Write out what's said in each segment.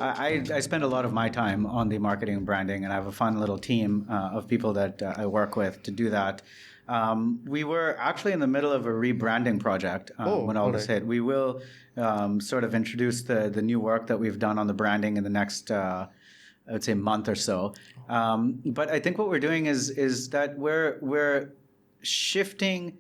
I spend a lot of my time on the marketing and branding, and I have a fun little team of people that I work with to do that. We were actually in the middle of a rebranding project when all this hit. We will sort of introduce the new work that we've done on the branding in the next, I would say, month or so. But I think what we're doing is that we're shifting.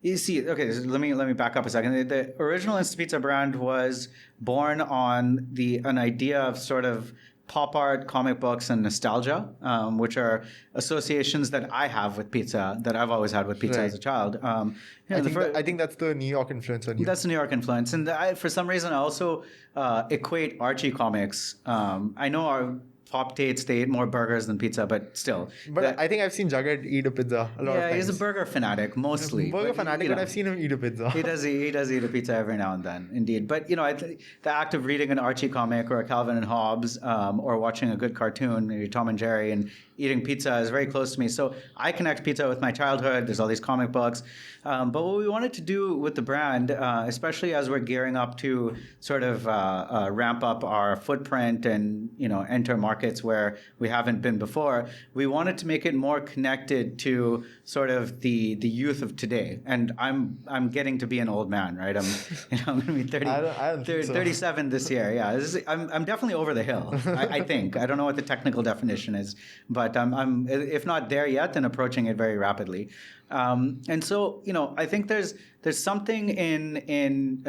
You see, okay, so let me back up a second. The original InstaPizza brand was born on an idea of sort of pop art, comic books, and nostalgia, which are associations that I have with pizza, that I've always had with pizza as a child. I think that's the New York influence on you. That's the New York influence. And for some reason, I also equate Archie comics. I know our Pop Tates, they eat more burgers than pizza, but still. But I think I've seen Jughead eat a pizza a lot of times. Yeah, he's a burger fanatic, mostly. But I've seen him eat a pizza. He does eat a pizza every now and then, indeed. But, the act of reading an Archie comic or a Calvin and Hobbes or watching a good cartoon, maybe Tom and Jerry, and eating pizza is very close to me. So I connect pizza with my childhood. There's all these comic books. But what we wanted to do with the brand, especially as we're gearing up to sort of ramp up our footprint and, enter markets where we haven't been before, we wanted to make it more connected to sort of the youth of today. And I'm getting to be an old man, right? I'm going to be 37 this year. Yeah, I'm definitely over the hill. I think. I don't know what the technical definition is, but I'm if not there yet, then approaching it very rapidly. And so, I think there's something in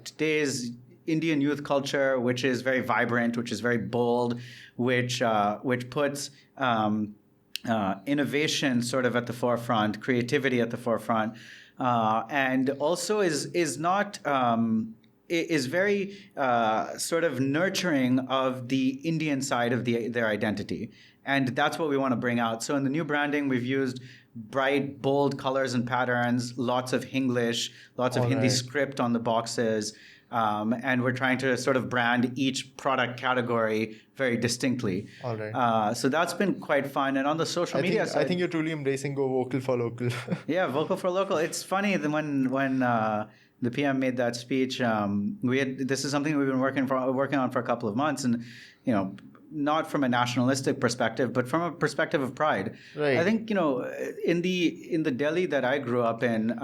today's Indian youth culture which is very vibrant, which is very bold, which puts innovation sort of at the forefront, creativity at the forefront, and also is not. Is very sort of nurturing of the Indian side of their identity. And that's what we want to bring out. So in the new branding, we've used bright, bold colors and patterns, lots of Hinglish, lots of Hindi script on the boxes. And we're trying to sort of brand each product category very distinctly. All right. So that's been quite fun. And on the social media side, I think you're truly embracing go vocal for local. Yeah, vocal for local. It's funny that when the PM made that speech, this is something we've been working on for a couple of months, and not from a nationalistic perspective, but from a perspective of pride. Right. I think in the Delhi that I grew up in,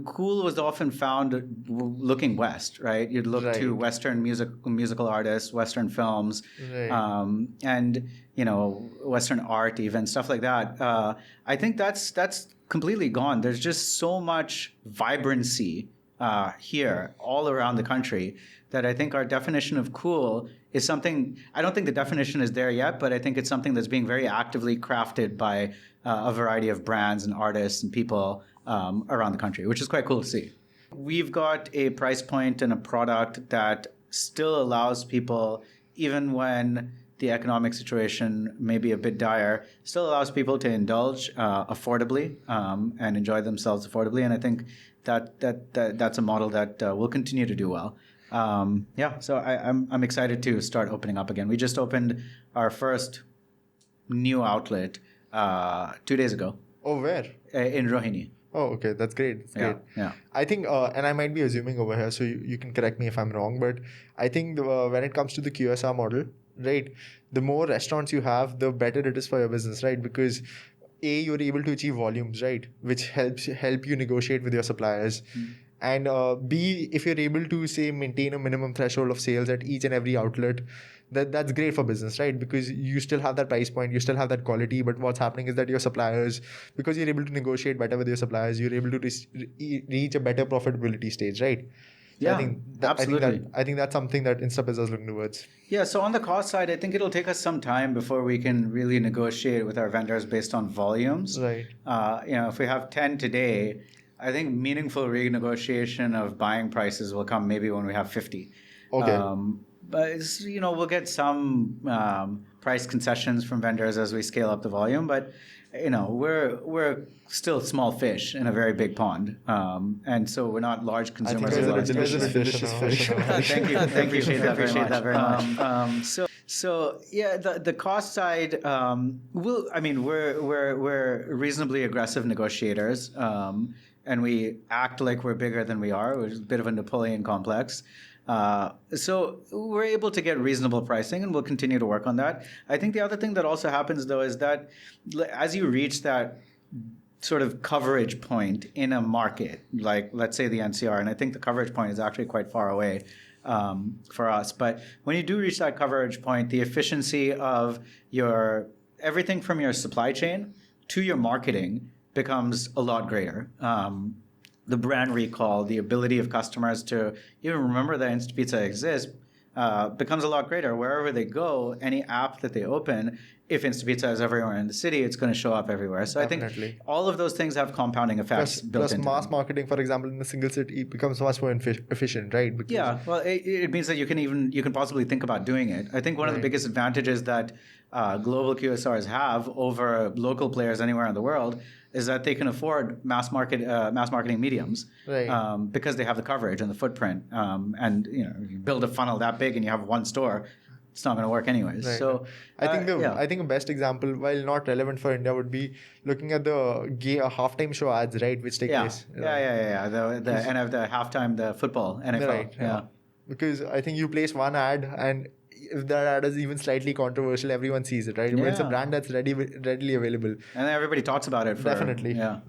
cool was often found looking west, right? You'd look to Western musical artists, Western films, and Western art, even stuff like that. I think that's completely gone. There's just so much vibrancy here all around the country that I think our definition of cool is something. I don't think the definition is there yet, but I think it's something that's being very actively crafted by a variety of brands and artists and people around the country, which is quite cool to see. We've got a price point and a product that still allows people, even when the economic situation may be a bit dire, still allows people to indulge affordably and enjoy themselves affordably. And I think that's a model that will continue to do well. So I'm excited to start opening up again. We just opened our first new outlet 2 days ago. Oh, where? In Rohini. Oh, okay. That's great. Yeah. I think, and I might be assuming over here, so you can correct me if I'm wrong, but I think when it comes to the QSR model, right, the more restaurants you have, the better it is for your business, right? Because A, you're able to achieve volumes, right, which help you negotiate with your suppliers. And B, if you're able to, say, maintain a minimum threshold of sales at each and every outlet, that's great for business, right? Because you still have that price point, you still have that quality, but what's happening is that your suppliers, because you're able to negotiate better with your suppliers, you're able to reach a better profitability stage, right? Yeah, absolutely. I think that's something that InstaPizza is looking towards. Yeah, so on the cost side, I think it'll take us some time before we can really negotiate with our vendors based on volumes. Right. If we have 10 today, I think meaningful renegotiation of buying prices will come maybe when we have 50. Okay. But we'll get some price concessions from vendors as we scale up the volume, but we're still small fish in a very big pond, and so we're not large consumers. I think there's a delicious fish. Thank you. Appreciate that very much. So the cost side, we're reasonably aggressive negotiators, and we act like we're bigger than we are, which is a bit of a Napoleon complex. So we're able to get reasonable pricing, and we'll continue to work on that. I think the other thing that also happens, though, is that as you reach that sort of coverage point in a market, like let's say the NCR, and I think the coverage point is actually quite far away for us. But when you do reach that coverage point, the efficiency of your everything from your supply chain to your marketing becomes a lot greater. The brand recall, the ability of customers to even remember that InstaPizza exists, becomes a lot greater. Wherever they go, any app that they open, if InstaPizza is everywhere in the city, it's going to show up everywhere. So Definitely. I think all of those things have compounding effects built into mass them. marketing, for example, in a single city becomes much more efficient, right? Because well, it means that you can possibly think about doing it. I think one of the biggest advantages that global QSRs have over local players anywhere in the world is that they can afford mass marketing mediums, because they have the coverage and the footprint. And you build a funnel that big and you have one store, it's not going to work anyways. Right. So I think a best example, while not relevant for India, would be looking at the halftime show ads, right, which take place. The halftime, the football, NFL. Right. Yeah. Because I think you place one ad, and if that ad is even slightly controversial, everyone sees it, right? But it's a brand that's readily available, and everybody talks about it. Definitely. Yeah.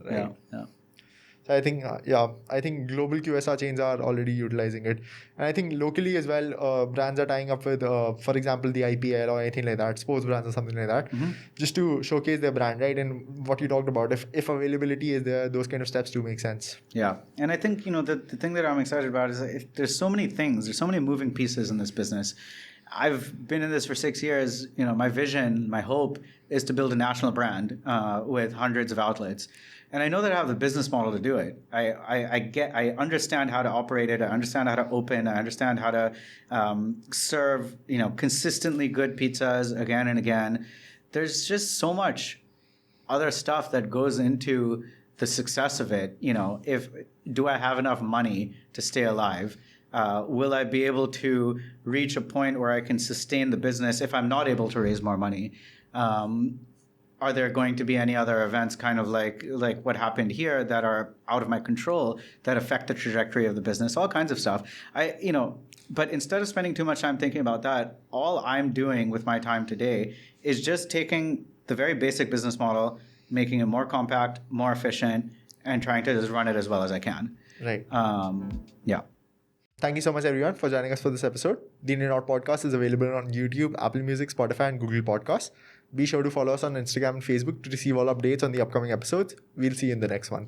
So I think global QSR chains are already utilizing it, and I think locally as well, brands are tying up with, for example, the IPL or anything like that, sports brands or something like that, just to showcase their brand, right? And what you talked about, if availability is there, those kind of steps do make sense. Yeah, and I think the thing that I'm excited about is that there's so many things, there's so many moving pieces in this business. I've been in this for 6 years. My vision, my hope is to build a national brand with hundreds of outlets. And I know that I have the business model to do it. I understand how to operate it. I understand how to open. I understand how to serve, consistently good pizzas again and again. There's just so much other stuff that goes into the success of it. Do I have enough money to stay alive? Will I be able to reach a point where I can sustain the business if I'm not able to raise more money? Are there going to be any other events kind of like what happened here that are out of my control that affect the trajectory of the business? All kinds of stuff. But instead of spending too much time thinking about that, all I'm doing with my time today is just taking the very basic business model, making it more compact, more efficient, and trying to just run it as well as I can. Right. Yeah. Thank you so much, everyone, for joining us for this episode. The Indianaut Podcast is available on YouTube, Apple Music, Spotify, and Google Podcasts. Be sure to follow us on Instagram and Facebook to receive all updates on the upcoming episodes. We'll see you in the next one.